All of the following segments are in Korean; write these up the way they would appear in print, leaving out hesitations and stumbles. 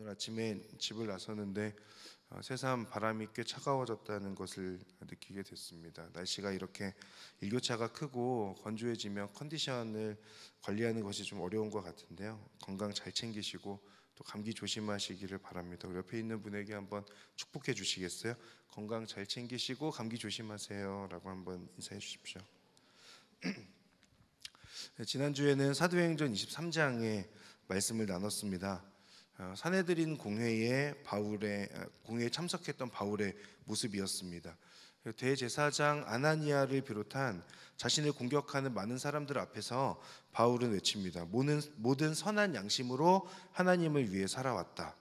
오늘 아침에 집을 나섰는데 새삼 바람이 꽤 차가워졌다는 것을 느끼게 됐습니다. 날씨가 이렇게 일교차가 크고 건조해지면 컨디션을 관리하는 것이 좀 어려운 것 같은데요. 건강 잘 챙기시고 또 감기 조심하시기를 바랍니다. 우리 옆에 있는 분에게 한번 축복해 주시겠어요? 건강 잘 챙기시고 감기 조심하세요 라고 한번 인사해 주십시오. 지난주에는 사도행전 23장의 말씀을 나눴습니다. 사내들인 공회에 참석했던 바울의 모습이었습니다. 대제사장 아나니아를 비롯한 자신을 공격하는 많은 사람들 앞에서 바울은 외칩니다. 모든 선한 양심으로 하나님을 위해 살아왔다.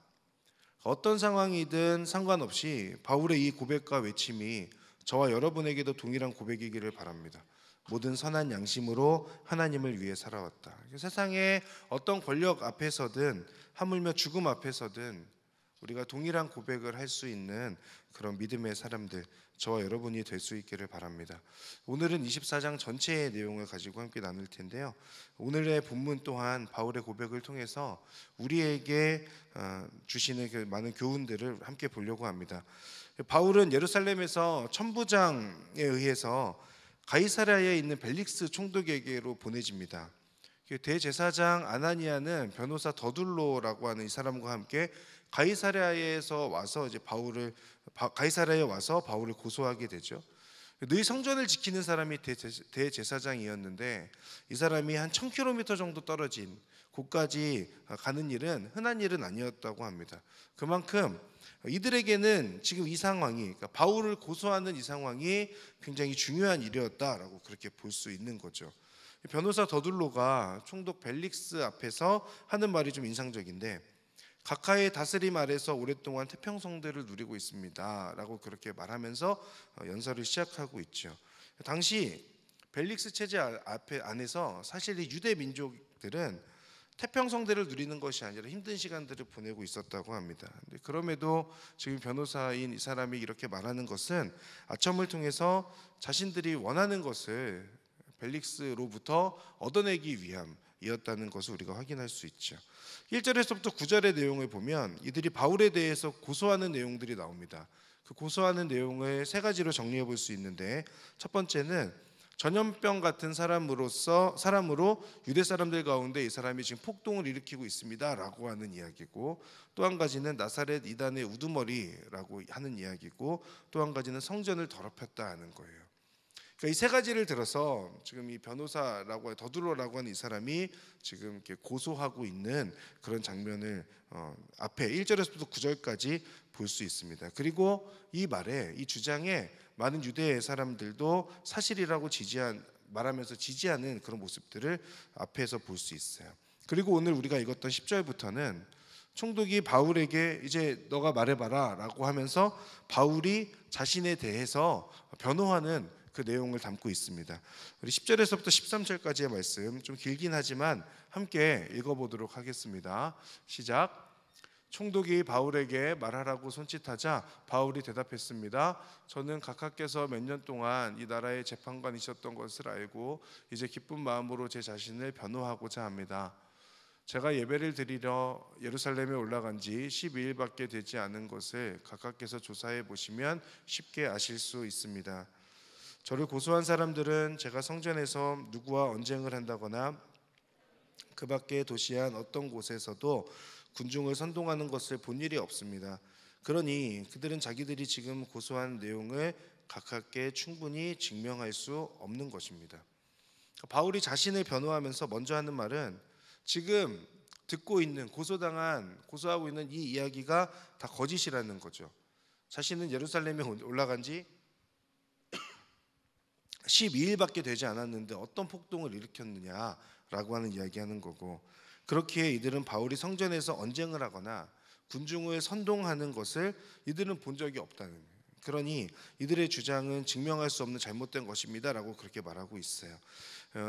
어떤 상황이든 상관없이 바울의 이 고백과 외침이 저와 여러분에게도 동일한 고백이기를 바랍니다. 모든 선한 양심으로 하나님을 위해 살아왔다. 세상의 어떤 권력 앞에서든 하물며 죽음 앞에서든 우리가 동일한 고백을 할 수 있는 그런 믿음의 사람들, 저와 여러분이 될 수 있기를 바랍니다. 오늘은 24장 전체의 내용을 가지고 함께 나눌 텐데요. 오늘의 본문 또한 바울의 고백을 통해서 우리에게 주시는 그 많은 교훈들을 함께 보려고 합니다. 바울은 예루살렘에서 천부장에 의해서 가이사랴에 있는 벨릭스 총독에게로 보내집니다. 대제사장 아나니아는 변호사 더둘로라고 하는 이 사람과 함께 가이사랴에서 와서 가이사랴에 와서 바울을 고소하게 되죠. 늘 성전을 지키는 사람이 대제사장이었는데 이 사람이 한 1000km 정도 떨어진 곳까지 가는 일은 흔한 일은 아니었다고 합니다. 그만큼 이들에게는 지금 이 상황이, 그러니까 바울을 고소하는 이 상황이 굉장히 중요한 일이었다라고 그렇게 볼 수 있는 거죠. 변호사 더둘로가 총독 벨릭스 앞에서 하는 말이 좀 인상적인데, 각하의 다스림 아래서 오랫동안 태평성대를 누리고 있습니다 라고 그렇게 말하면서 연설을 시작하고 있죠. 당시 벨릭스 체제 안에서 사실 이 유대 민족들은 태평성대를 누리는 것이 아니라 힘든 시간들을 보내고 있었다고 합니다. 그럼에도 지금 변호사인 이 사람이 이렇게 말하는 것은 아첨을 통해서 자신들이 원하는 것을 벨릭스로부터 얻어내기 위함이었다는 것을 우리가 확인할 수 있죠. 1절에서부터 9절의 내용을 보면 이들이 바울에 대해서 고소하는 내용들이 나옵니다. 그 고소하는 내용을 세 가지로 정리해 볼 수 있는데, 첫 번째는 전염병 같은 사람으로 유대 사람들 가운데 이 사람이 지금 폭동을 일으키고 있습니다 라고 하는 이야기고, 또 한 가지는 나사렛 이단의 우두머리라고 하는 이야기고, 또 한 가지는 성전을 더럽혔다 하는 거예요. 그러니까 이 세 가지를 들어서 지금 이 변호사라고 더둘로라고 하는 이 사람이 지금 이렇게 고소하고 있는 그런 장면을 앞에 1절에서부터 9절까지 볼 수 있습니다. 그리고 이 말에, 이 주장에 많은 유대 사람들도 사실이라고 말하면서 지지하는 그런 모습들을 앞에서 볼 수 있어요. 그리고 오늘 우리가 읽었던 10절부터는 총독이 바울에게 이제 너가 말해봐라 라고 하면서 바울이 자신에 대해서 변호하는 그 내용을 담고 있습니다. 우리 10절에서부터 13절까지의 말씀 좀 길긴 하지만 함께 읽어보도록 하겠습니다. 시작. 총독이 바울에게 말하라고 손짓하자 바울이 대답했습니다. 저는 각하께서 몇 년 동안 이 나라의 재판관이셨던 것을 알고 이제 기쁜 마음으로 제 자신을 변호하고자 합니다. 제가 예배를 드리러 예루살렘에 올라간 지 12일밖에 되지 않은 것을 각하께서 조사해 보시면 쉽게 아실 수 있습니다. 저를 고소한 사람들은 제가 성전에서 누구와 언쟁을 한다거나 그 밖의 도시한 어떤 곳에서도 군중을 선동하는 것을 본 일이 없습니다. 그러니 그들은 자기들이 지금 고소한 내용을 각하께 충분히 증명할 수 없는 것입니다. 바울이 자신을 변호하면서 먼저 하는 말은 지금 고소하고 있는 이 이야기가 다 거짓이라는 거죠. 자신은 예루살렘에 올라간 지 12일밖에 되지 않았는데 어떤 폭동을 일으켰느냐라고 하는 이야기하는 거고, 그렇기에 이들은 바울이 성전에서 언쟁을 하거나 군중을 선동하는 것을 이들은 본 적이 없다는 거예요. 그러니 이들의 주장은 증명할 수 없는 잘못된 것입니다 라고 그렇게 말하고 있어요.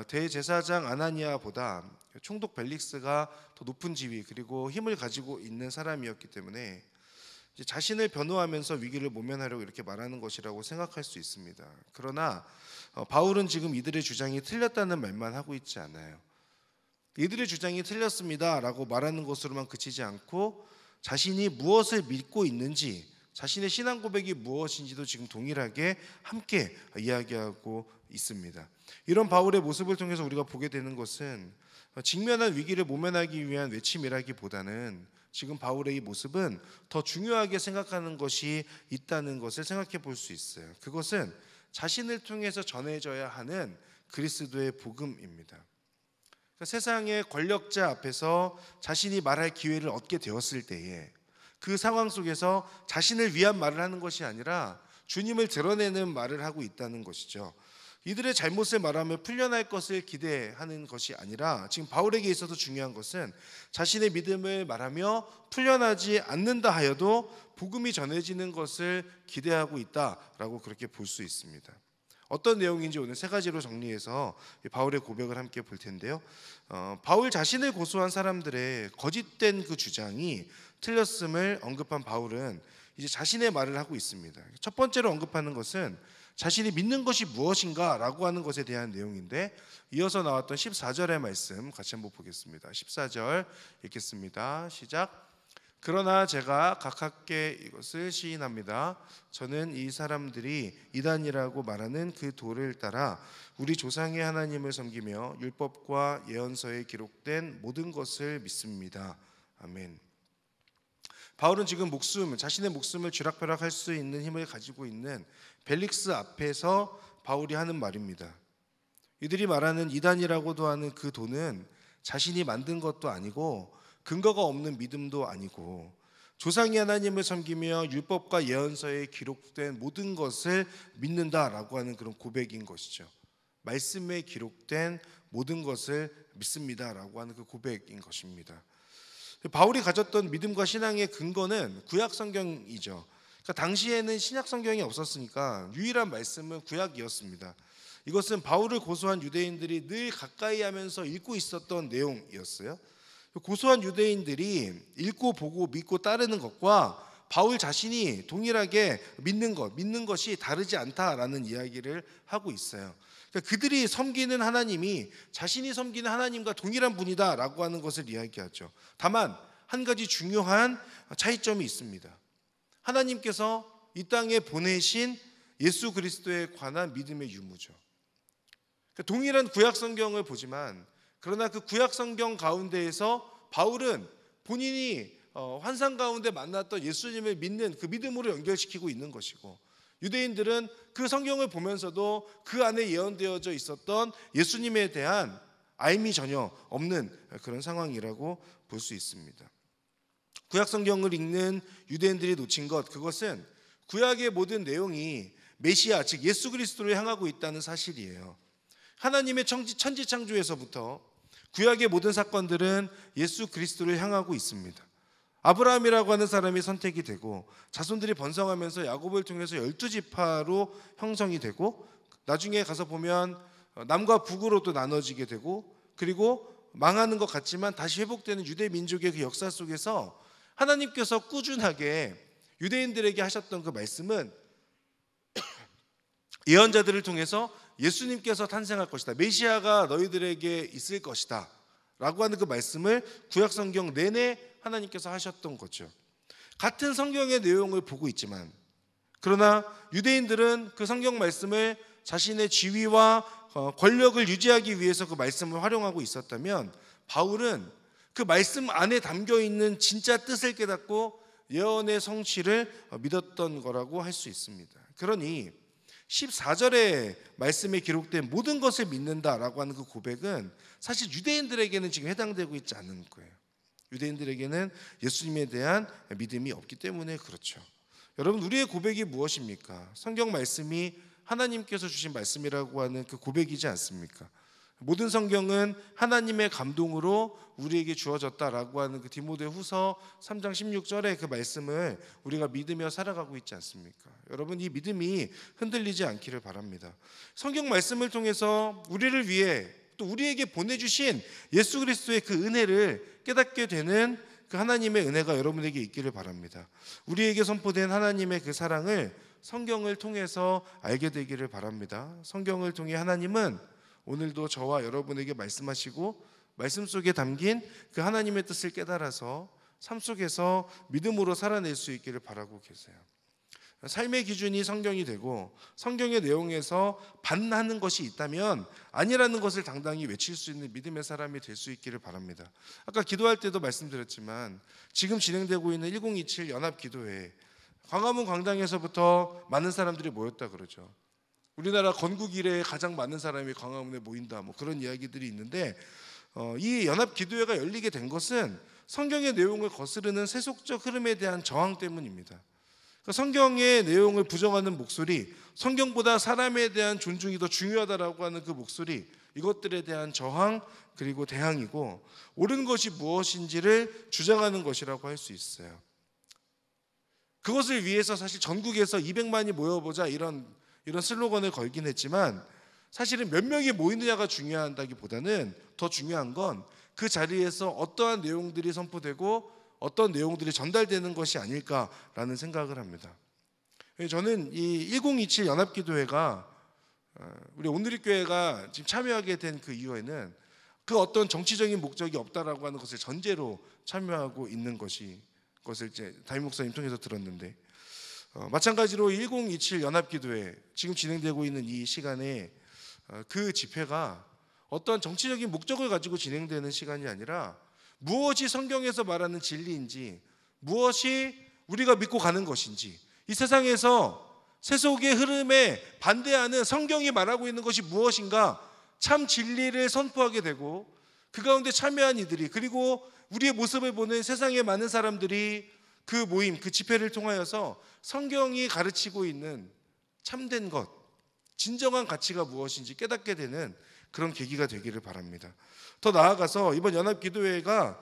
대제사장 아나니아보다 총독 벨릭스가 더 높은 지위 그리고 힘을 가지고 있는 사람이었기 때문에 자신을 변호하면서 위기를 모면하려고 이렇게 말하는 것이라고 생각할 수 있습니다. 그러나 바울은 지금 이들의 주장이 틀렸다는 말만 하고 있지 않아요. 이들의 주장이 틀렸습니다 라고 말하는 것으로만 그치지 않고 자신이 무엇을 믿고 있는지, 자신의 신앙 고백이 무엇인지도 지금 동일하게 함께 이야기하고 있습니다. 이런 바울의 모습을 통해서 우리가 보게 되는 것은 직면한 위기를 모면하기 위한 외침이라기보다는 지금 바울의 이 모습은 더 중요하게 생각하는 것이 있다는 것을 생각해 볼 수 있어요. 그것은 자신을 통해서 전해져야 하는 그리스도의 복음입니다. 그러니까 세상의 권력자 앞에서 자신이 말할 기회를 얻게 되었을 때에 그 상황 속에서 자신을 위한 말을 하는 것이 아니라 주님을 드러내는 말을 하고 있다는 것이죠. 이들의 잘못을 말하며 풀려날 것을 기대하는 것이 아니라 지금 바울에게 있어서 중요한 것은 자신의 믿음을 말하며 풀려나지 않는다 하여도 복음이 전해지는 것을 기대하고 있다라고 그렇게 볼 수 있습니다. 어떤 내용인지 오늘 세 가지로 정리해서 바울의 고백을 함께 볼 텐데요. 바울 자신을 고소한 사람들의 거짓된 그 주장이 틀렸음을 언급한 바울은 이제 자신의 말을 하고 있습니다. 첫 번째로 언급하는 것은 자신이 믿는 것이 무엇인가 라고 하는 것에 대한 내용인데, 이어서 나왔던 14절의 말씀 같이 한번 보겠습니다. 14절 읽겠습니다. 시작. 그러나 제가 각하께 이것을 시인합니다. 저는 이 사람들이 이단이라고 말하는 그 도를 따라 우리 조상의 하나님을 섬기며 율법과 예언서에 기록된 모든 것을 믿습니다. 아멘. 바울은 지금 자신의 목숨을 쥐락펴락할 수 있는 힘을 가지고 있는 벨릭스 앞에서 바울이 하는 말입니다. 이들이 말하는 이단이라고도 하는 그 도는 자신이 만든 것도 아니고 근거가 없는 믿음도 아니고 조상이 하나님을 섬기며 율법과 예언서에 기록된 모든 것을 믿는다라고 하는 그런 고백인 것이죠. 말씀에 기록된 모든 것을 믿습니다라고 하는 그 고백인 것입니다. 바울이 가졌던 믿음과 신앙의 근거는 구약 성경이죠. 그러니까 당시에는 신약 성경이 없었으니까 유일한 말씀은 구약이었습니다. 이것은 바울을 고소한 유대인들이 늘 가까이 하면서 읽고 있었던 내용이었어요. 고소한 유대인들이 읽고 보고 믿고 따르는 것과 바울 자신이 동일하게 믿는 것이 다르지 않다라는 이야기를 하고 있어요. 그러니까 그들이 섬기는 하나님이 자신이 섬기는 하나님과 동일한 분이다라고 하는 것을 이야기하죠. 다만 한 가지 중요한 차이점이 있습니다. 하나님께서 이 땅에 보내신 예수 그리스도에 관한 믿음의 유무죠. 그러니까 동일한 구약 성경을 보지만 그러나 그 구약 성경 가운데에서 바울은 본인이 환상 가운데 만났던 예수님을 믿는 그 믿음으로 연결시키고 있는 것이고, 유대인들은 그 성경을 보면서도 그 안에 예언되어져 있었던 예수님에 대한 알미 전혀 없는 그런 상황이라고 볼 수 있습니다. 구약 성경을 읽는 유대인들이 놓친 그것은 구약의 모든 내용이 메시아 즉 예수 그리스도를 향하고 있다는 사실이에요. 하나님의 천지 창조에서부터 구약의 모든 사건들은 예수 그리스도를 향하고 있습니다. 아브라함이라고 하는 사람이 선택이 되고 자손들이 번성하면서 야곱을 통해서 12지파로 형성이 되고, 나중에 가서 보면 남과 북으로 또 나눠지게 되고, 그리고 망하는 것 같지만 다시 회복되는 유대 민족의 그 역사 속에서 하나님께서 꾸준하게 유대인들에게 하셨던 그 말씀은 예언자들을 통해서 예수님께서 탄생할 것이다, 메시아가 너희들에게 있을 것이다 라고 하는 그 말씀을 구약 성경 내내 하나님께서 하셨던 거죠. 같은 성경의 내용을 보고 있지만 그러나 유대인들은 그 성경 말씀을 자신의 지위와 권력을 유지하기 위해서 그 말씀을 활용하고 있었다면, 바울은 그 말씀 안에 담겨있는 진짜 뜻을 깨닫고 예언의 성취를 믿었던 거라고 할 수 있습니다. 그러니 14절의 말씀에 기록된 모든 것을 믿는다라고 하는 그 고백은 사실 유대인들에게는 지금 해당되고 있지 않은 거예요. 유대인들에게는 예수님에 대한 믿음이 없기 때문에 그렇죠. 여러분, 우리의 고백이 무엇입니까? 성경 말씀이 하나님께서 주신 말씀이라고 하는 그 고백이지 않습니까? 모든 성경은 하나님의 감동으로 우리에게 주어졌다라고 하는 그 디모데후서 3장 16절의 그 말씀을 우리가 믿으며 살아가고 있지 않습니까? 여러분, 이 믿음이 흔들리지 않기를 바랍니다. 성경 말씀을 통해서 우리를 위해 또 우리에게 보내주신 예수 그리스도의 그 은혜를 깨닫게 되는 그 하나님의 은혜가 여러분에게 있기를 바랍니다. 우리에게 선포된 하나님의 그 사랑을 성경을 통해서 알게 되기를 바랍니다. 성경을 통해 하나님은 오늘도 저와 여러분에게 말씀하시고 말씀 속에 담긴 그 하나님의 뜻을 깨달아서 삶 속에서 믿음으로 살아낼 수 있기를 바라고 계세요. 삶의 기준이 성경이 되고 성경의 내용에서 반하는 것이 있다면 아니라는 것을 당당히 외칠 수 있는 믿음의 사람이 될 수 있기를 바랍니다. 아까 기도할 때도 말씀드렸지만 지금 진행되고 있는 1027 연합기도회 광화문 광장에서부터 많은 사람들이 모였다 그러죠. 우리나라 건국 이래 가장 많은 사람이 광화문에 모인다 뭐 그런 이야기들이 있는데 이 연합기도회가 열리게 된 것은 성경의 내용을 거스르는 세속적 흐름에 대한 저항 때문입니다. 성경의 내용을 부정하는 목소리, 성경보다 사람에 대한 존중이 더 중요하다라고 하는 그 목소리, 이것들에 대한 저항 그리고 대항이고 옳은 것이 무엇인지를 주장하는 것이라고 할 수 있어요. 그것을 위해서 사실 전국에서 200만이 모여보자 이런 슬로건을 걸긴 했지만 사실은 몇 명이 모이느냐가 중요하다기보다는 더 중요한 건 그 자리에서 어떠한 내용들이 선포되고 어떤 내용들이 전달되는 것이 아닐까라는 생각을 합니다. 저는 이 1027 연합기도회가 우리 온누리교회가 지금 참여하게 된 그 이유에는 그 어떤 정치적인 목적이 없다라고 하는 것을 전제로 참여하고 있는 것을 이제 담임 목사님 통해서 들었는데 마찬가지로 1027 연합기도회 지금 진행되고 있는 이 시간에 그 집회가 어떤 정치적인 목적을 가지고 진행되는 시간이 아니라 무엇이 성경에서 말하는 진리인지 무엇이 우리가 믿고 가는 것인지 이 세상에서 세속의 흐름에 반대하는 성경이 말하고 있는 것이 무엇인가 참 진리를 선포하게 되고 그 가운데 참여한 이들이 그리고 우리의 모습을 보는 세상의 많은 사람들이 그 모임, 그 집회를 통하여서 성경이 가르치고 있는 참된 것, 진정한 가치가 무엇인지 깨닫게 되는 그런 계기가 되기를 바랍니다. 더 나아가서 이번 연합기도회가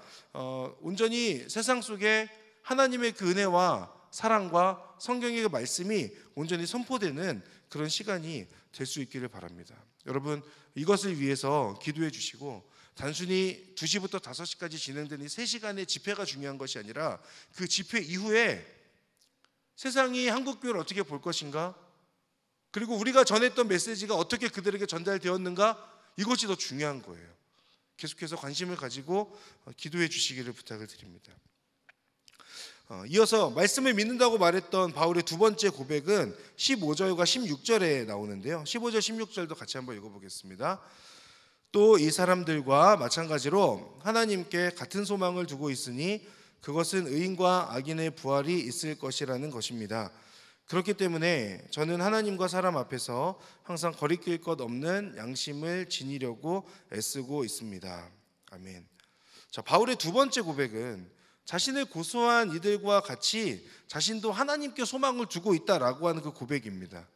온전히 세상 속에 하나님의 그 은혜와 사랑과 성경의 그 말씀이 온전히 선포되는 그런 시간이 될 수 있기를 바랍니다. 여러분 이것을 위해서 기도해 주시고 단순히 2시부터 5시까지 진행되는 3시간의 집회가 중요한 것이 아니라 그 집회 이후에 세상이 한국교회를 어떻게 볼 것인가 그리고 우리가 전했던 메시지가 어떻게 그들에게 전달되었는가 이것이 더 중요한 거예요. 계속해서 관심을 가지고 기도해 주시기를 부탁을 드립니다. 이어서 말씀을 믿는다고 말했던 바울의 두 번째 고백은 15절과 16절에 나오는데요. 15절 16절도 같이 한번 읽어보겠습니다. 또 이 사람들과 마찬가지로 하나님께 같은 소망을 두고 있으니 그것은 의인과 악인의 부활이 있을 것이라는 것입니다. 그렇기 때문에 저는 하나님과 사람 앞에서 항상 거리낄 것 없는 양심을 지니려고 애쓰고 있습니다. 아멘. 자, 바울의 두 번째 고백은 자신을 고소한 이들과 같이 자신도 하나님께 소망을 두고 있다라고 하는 그 고백입니다.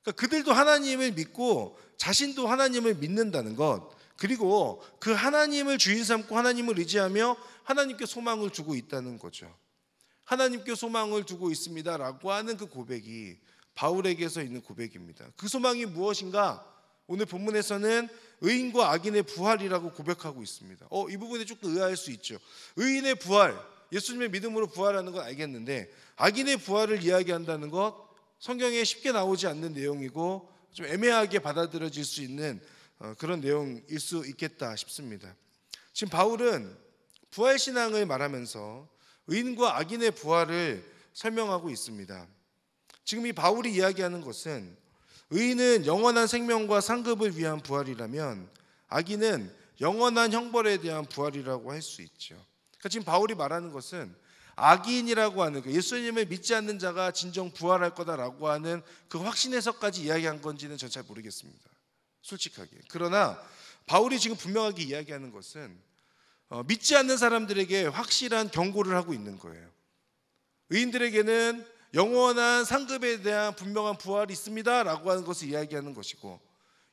그러니까 그들도 하나님을 믿고 자신도 하나님을 믿는다는 것 그리고 그 하나님을 주인 삼고 하나님을 의지하며 하나님께 소망을 두고 있다는 거죠. 하나님께 소망을 두고 있습니다라고 하는 그 고백이 바울에게서 있는 고백입니다. 그 소망이 무엇인가? 오늘 본문에서는 의인과 악인의 부활이라고 고백하고 있습니다. 이 부분에 조금 의아할 수 있죠. 의인의 부활, 예수님의 믿음으로 부활하는 건 알겠는데 악인의 부활을 이야기한다는 것 성경에 쉽게 나오지 않는 내용이고 좀 애매하게 받아들여질 수 있는 그런 내용일 수 있겠다 싶습니다. 지금 바울은 부활신앙을 말하면서 의인과 악인의 부활을 설명하고 있습니다. 지금 이 바울이 이야기하는 것은 의인은 영원한 생명과 상급을 위한 부활이라면 악인은 영원한 형벌에 대한 부활이라고 할 수 있죠. 그러니까 지금 바울이 말하는 것은 악인이라고 하는 예수님을 믿지 않는 자가 진정 부활할 거다라고 하는 그 확신에서까지 이야기한 건지는 전 잘 모르겠습니다. 솔직하게. 그러나 바울이 지금 분명하게 이야기하는 것은 믿지 않는 사람들에게 확실한 경고를 하고 있는 거예요. 의인들에게는 영원한 상급에 대한 분명한 부활이 있습니다 라고 하는 것을 이야기하는 것이고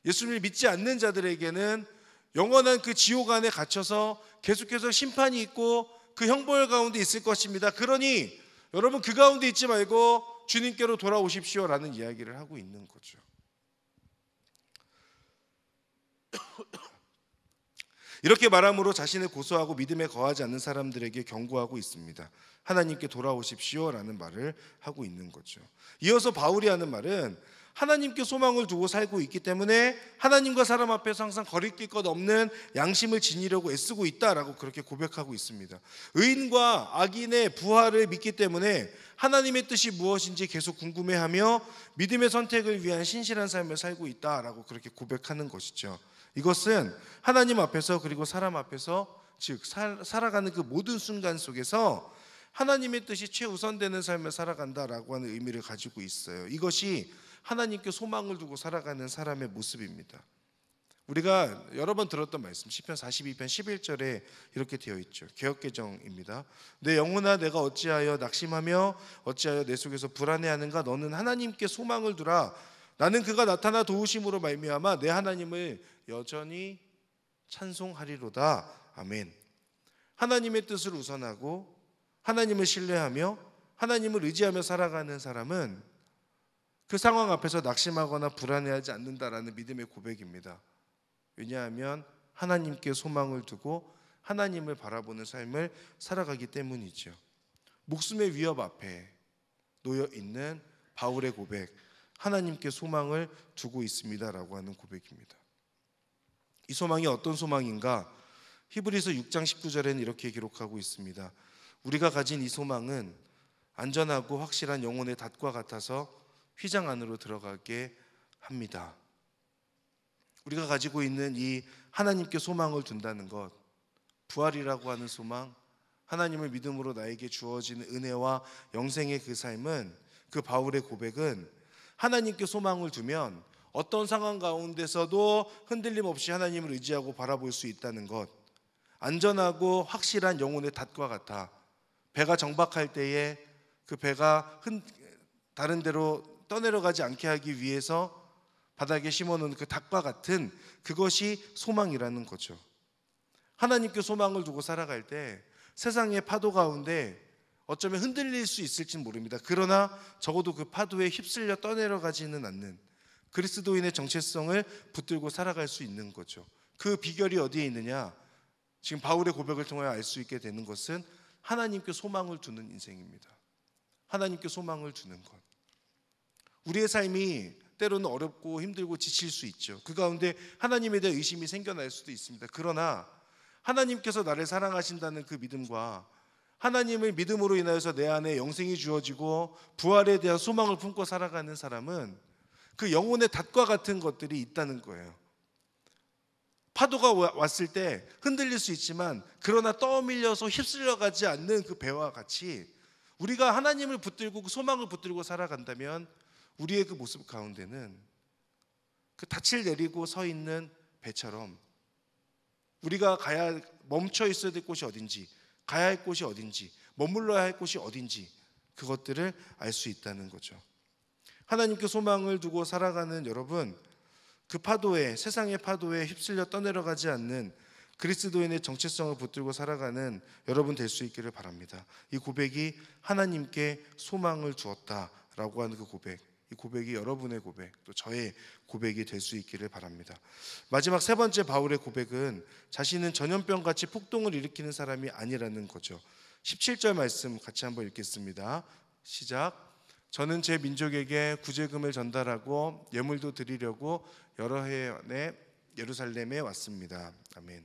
예수님을 믿지 않는 자들에게는 영원한 그 지옥 안에 갇혀서 계속해서 심판이 있고 그 형벌 가운데 있을 것입니다. 그러니 여러분 그 가운데 있지 말고 주님께로 돌아오십시오 라는 이야기를 하고 있는 거죠. 이렇게 말함으로 자신을 고소하고 믿음에 거하지 않는 사람들에게 경고하고 있습니다. 하나님께 돌아오십시오 라는 말을 하고 있는 거죠. 이어서 바울이 하는 말은 하나님께 소망을 두고 살고 있기 때문에 하나님과 사람 앞에서 항상 거리낄 것 없는 양심을 지니려고 애쓰고 있다라고 그렇게 고백하고 있습니다. 의인과 악인의 부활을 믿기 때문에 하나님의 뜻이 무엇인지 계속 궁금해하며 믿음의 선택을 위한 신실한 삶을 살고 있다라고 그렇게 고백하는 것이죠. 이것은 하나님 앞에서 그리고 사람 앞에서 즉 살아가는 그 모든 순간 속에서 하나님의 뜻이 최우선되는 삶을 살아간다라고 하는 의미를 가지고 있어요. 이것이 하나님께 소망을 두고 살아가는 사람의 모습입니다. 우리가 여러 번 들었던 말씀 시편 42편 11절에 이렇게 되어 있죠. 개역개정입니다. 내 영혼아 내가 어찌하여 낙심하며 어찌하여 내 속에서 불안해하는가. 너는 하나님께 소망을 두라. 나는 그가 나타나 도우심으로 말미암아 내 하나님을 여전히 찬송하리로다. 아멘. 하나님의 뜻을 우선하고 하나님을 신뢰하며 하나님을 의지하며 살아가는 사람은 그 상황 앞에서 낙심하거나 불안해하지 않는다라는 믿음의 고백입니다. 왜냐하면 하나님께 소망을 두고 하나님을 바라보는 삶을 살아가기 때문이죠. 목숨의 위협 앞에 놓여 있는 바울의 고백, 하나님께 소망을 두고 있습니다라고 하는 고백입니다. 이 소망이 어떤 소망인가? 히브리서 6장 19절에는 이렇게 기록하고 있습니다. 우리가 가진 이 소망은 안전하고 확실한 영혼의 닷과 같아서 휘장 안으로 들어가게 합니다. 우리가 가지고 있는 이 하나님께 소망을 둔다는 것, 부활이라고 하는 소망, 하나님을 믿음으로 나에게 주어지는 은혜와 영생의 그 삶은, 그 바울의 고백은 하나님께 소망을 두면 어떤 상황 가운데서도 흔들림 없이 하나님을 의지하고 바라볼 수 있다는 것, 안전하고 확실한 영혼의 닷과 같아 배가 정박할 때에 그 배가 다른 데로 떠내려가지 않게 하기 위해서 바닥에 심어놓은 그 닷과 같은 그것이 소망이라는 거죠. 하나님께 소망을 두고 살아갈 때 세상의 파도 가운데 어쩌면 흔들릴 수 있을지는 모릅니다. 그러나 적어도 그 파도에 휩쓸려 떠내려가지는 않는 그리스도인의 정체성을 붙들고 살아갈 수 있는 거죠. 그 비결이 어디에 있느냐? 지금 바울의 고백을 통하여 알 수 있게 되는 것은 하나님께 소망을 두는 인생입니다. 하나님께 소망을 두는 것. 우리의 삶이 때로는 어렵고 힘들고 지칠 수 있죠. 그 가운데 하나님에 대한 의심이 생겨날 수도 있습니다. 그러나 하나님께서 나를 사랑하신다는 그 믿음과 하나님을 믿음으로 인하여서 내 안에 영생이 주어지고 부활에 대한 소망을 품고 살아가는 사람은 그 영혼의 닷과 같은 것들이 있다는 거예요. 파도가 왔을 때 흔들릴 수 있지만 그러나 떠밀려서 휩쓸려가지 않는 그 배와 같이 우리가 하나님을 붙들고 그 소망을 붙들고 살아간다면 우리의 그 모습 가운데는 그 닻을 내리고 서 있는 배처럼 우리가 멈춰 있어야 될 곳이 어딘지, 가야 할 곳이 어딘지, 머물러야 할 곳이 어딘지 그것들을 알 수 있다는 거죠. 하나님께 소망을 두고 살아가는 여러분, 그 파도에, 세상의 파도에 휩쓸려 떠내려가지 않는 그리스도인의 정체성을 붙들고 살아가는 여러분 될 수 있기를 바랍니다. 이 고백이 하나님께 소망을 두었다라고 하는 그 고백, 이 고백이 여러분의 고백, 또 저의 고백이 될 수 있기를 바랍니다. 마지막 세 번째 바울의 고백은 자신은 전염병같이 폭동을 일으키는 사람이 아니라는 거죠. 17절 말씀 같이 한번 읽겠습니다. 시작. 저는 제 민족에게 구제금을 전달하고 예물도 드리려고 여러 해 안에 예루살렘에 왔습니다. 아멘.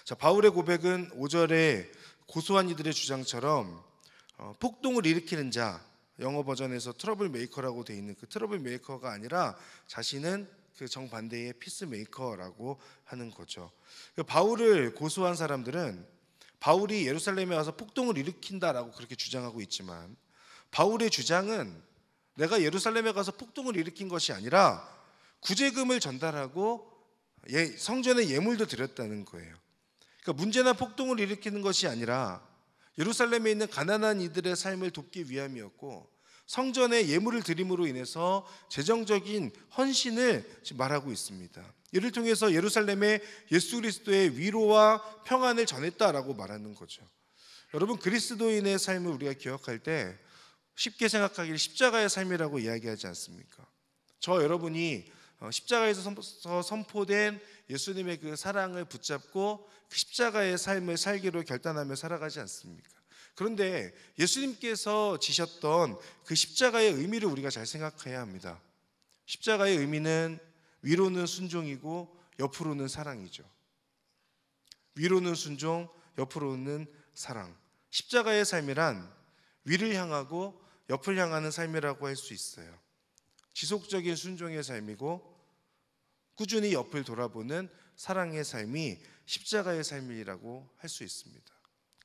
자, 바울의 고백은 5절에 고소한 이들의 주장처럼 폭동을 일으키는 자, 영어 버전에서 트러블 메이커라고 되어 있는 그 트러블 메이커가 아니라 자신은 그 정반대의 피스 메이커라고 하는 거죠. 바울을 고소한 사람들은 바울이 예루살렘에 와서 폭동을 일으킨다라고 그렇게 주장하고 있지만 바울의 주장은 내가 예루살렘에 가서 폭동을 일으킨 것이 아니라 구제금을 전달하고 성전에 예물도 드렸다는 거예요. 그러니까 문제나 폭동을 일으키는 것이 아니라 예루살렘에 있는 가난한 이들의 삶을 돕기 위함이었고 성전에 예물을 드림으로 인해서 재정적인 헌신을 말하고 있습니다. 이를 통해서 예루살렘에 예수 그리스도의 위로와 평안을 전했다라고 말하는 거죠. 여러분, 그리스도인의 삶을 우리가 기억할 때 쉽게 생각하기를 십자가의 삶이라고 이야기하지 않습니까? 저 여러분이 십자가에서 선포된 예수님의 그 사랑을 붙잡고 그 십자가의 삶을 살기로 결단하며 살아가지 않습니까? 그런데 예수님께서 지셨던 그 십자가의 의미를 우리가 잘 생각해야 합니다. 십자가의 의미는 위로는 순종이고 옆으로는 사랑이죠. 위로는 순종, 옆으로는 사랑. 십자가의 삶이란 위를 향하고 옆을 향하는 삶이라고 할 수 있어요. 지속적인 순종의 삶이고 꾸준히 옆을 돌아보는 사랑의 삶이 십자가의 삶이라고 할 수 있습니다.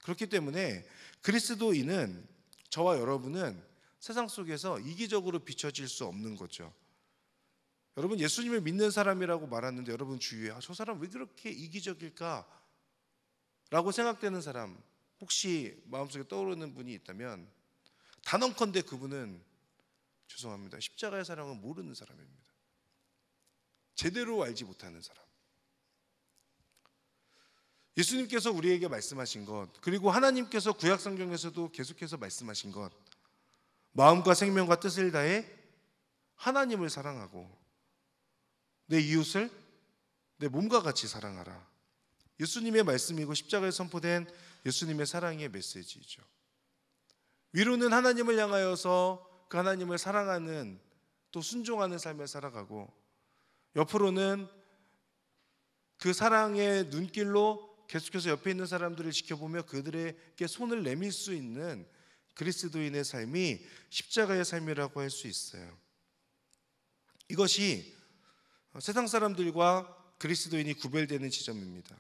그렇기 때문에 그리스도인은, 저와 여러분은 세상 속에서 이기적으로 비춰질 수 없는 거죠. 여러분, 예수님을 믿는 사람이라고 말하는데 여러분 주위에 저 사람 왜 그렇게 이기적일까? 라고 생각되는 사람 혹시 마음속에 떠오르는 분이 있다면 단언컨대 그분은, 죄송합니다, 십자가의 사랑을 모르는 사람입니다. 제대로 알지 못하는 사람. 예수님께서 우리에게 말씀하신 것, 그리고 하나님께서 구약 성경에서도 계속해서 말씀하신 것, 마음과 생명과 뜻을 다해 하나님을 사랑하고 내 이웃을 내 몸과 같이 사랑하라. 예수님의 말씀이고 십자가에 선포된 예수님의 사랑의 메시지이죠. 위로는 하나님을 향하여서 그 하나님을 사랑하는, 또 순종하는 삶을 살아가고, 옆으로는 그 사랑의 눈길로 계속해서 옆에 있는 사람들을 지켜보며 그들에게 손을 내밀 수 있는 그리스도인의 삶이 십자가의 삶이라고 할 수 있어요. 이것이 세상 사람들과 그리스도인이 구별되는 지점입니다.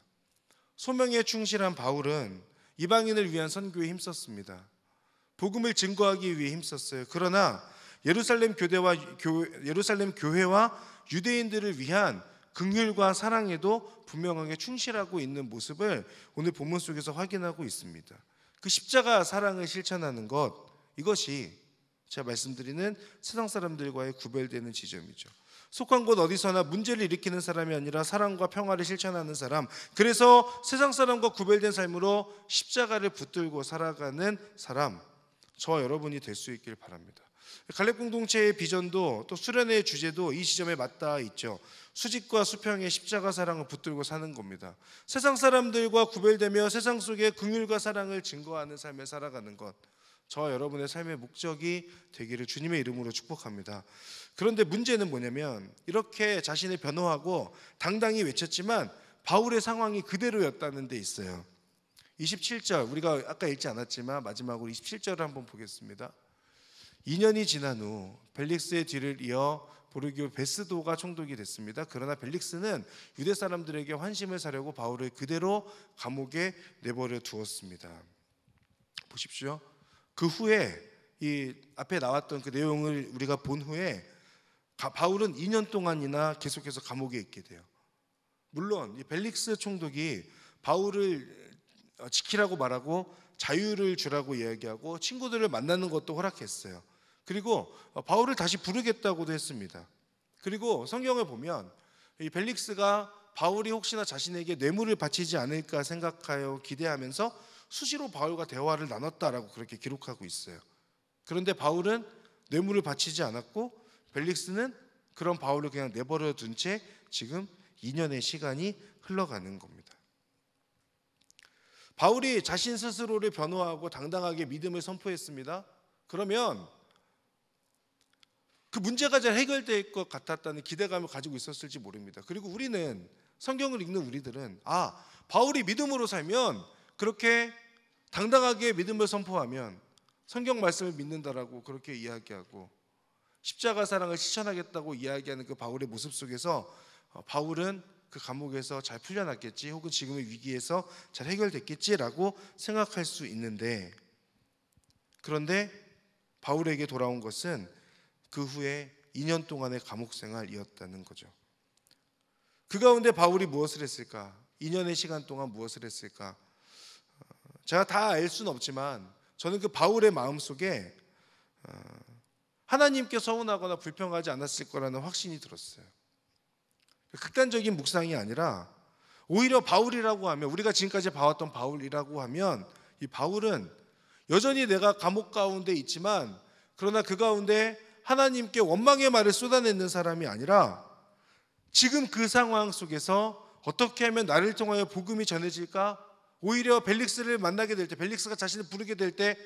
소명에 충실한 바울은 이방인을 위한 선교에 힘썼습니다. 복음을 증거하기 위해 힘썼어요. 그러나 예루살렘 교회와 유대인들을 위한 긍휼과 사랑에도 분명하게 충실하고 있는 모습을 오늘 본문 속에서 확인하고 있습니다. 그 십자가 사랑을 실천하는 것, 이것이 제가 말씀드리는 세상 사람들과의 구별되는 지점이죠. 속한 곳 어디서나 문제를 일으키는 사람이 아니라 사랑과 평화를 실천하는 사람, 그래서 세상 사람과 구별된 삶으로 십자가를 붙들고 살아가는 사람, 저와 여러분이 될 수 있길 바랍니다. 갈렙 공동체의 비전도 또 수련회의 주제도 이 지점에 맞닿아 있죠. 수직과 수평의 십자가 사랑을 붙들고 사는 겁니다. 세상 사람들과 구별되며 세상 속에 긍휼과 사랑을 증거하는 삶을 살아가는 것, 저와 여러분의 삶의 목적이 되기를 주님의 이름으로 축복합니다. 그런데 문제는 뭐냐면, 이렇게 자신을 변호하고 당당히 외쳤지만 바울의 상황이 그대로였다는 데 있어요. 27절, 우리가 아까 읽지 않았지만 마지막으로 27절을 한번 보겠습니다. 2년이 지난 후 벨릭스의 뒤를 이어 보르기오 베스도가 총독이 됐습니다. 그러나 벨릭스는 유대 사람들에게 환심을 사려고 바울을 그대로 감옥에 내버려 두었습니다. 보십시오. 그 후에 이 앞에 나왔던 그 내용을 우리가 본 후에 바울은 2년 동안이나 계속해서 감옥에 있게 돼요. 물론 이 벨릭스 총독이 바울을 지키라고 말하고 자유를 주라고 이야기하고 친구들을 만나는 것도 허락했어요. 그리고 바울을 다시 부르겠다고도 했습니다. 그리고 성경을 보면 이 벨릭스가 바울이 혹시나 자신에게 뇌물을 바치지 않을까 생각하여 기대하면서 수시로 바울과 대화를 나눴다라고 그렇게 기록하고 있어요. 그런데 바울은 뇌물을 바치지 않았고 벨릭스는 그런 바울을 그냥 내버려 둔 채 지금 2년의 시간이 흘러가는 겁니다. 바울이 자신 스스로를 변호하고 당당하게 믿음을 선포했습니다. 그러면 그 문제가 잘 해결될 것 같았다는 기대감을 가지고 있었을지 모릅니다. 그리고 우리는, 성경을 읽는 우리들은, 바울이 믿음으로 살면, 그렇게 당당하게 믿음을 선포하면 성경 말씀을 믿는다라고 그렇게 이야기하고 십자가 사랑을 실천하겠다고 이야기하는 그 바울의 모습 속에서 바울은 그 감옥에서 잘 풀려났겠지, 혹은 지금의 위기에서 잘 해결됐겠지라고 생각할 수 있는데, 그런데 바울에게 돌아온 것은 그 후에 2년 동안의 감옥 생활이었다는 거죠. 그 가운데 바울이 무엇을 했을까? 2년의 시간 동안 무엇을 했을까? 제가 다 알 수는 없지만 저는 그 바울의 마음속에 하나님께 서운하거나 불평하지 않았을 거라는 확신이 들었어요. 극단적인 묵상이 아니라 오히려 바울이라고 하면, 우리가 지금까지 봐왔던 바울이라고 하면, 이 바울은 여전히 내가 감옥 가운데 있지만 그러나 그 가운데 하나님께 원망의 말을 쏟아내는 사람이 아니라 지금 그 상황 속에서 어떻게 하면 나를 통하여 복음이 전해질까? 오히려 벨릭스를 만나게 될 때, 벨릭스가 자신을 부르게 될 때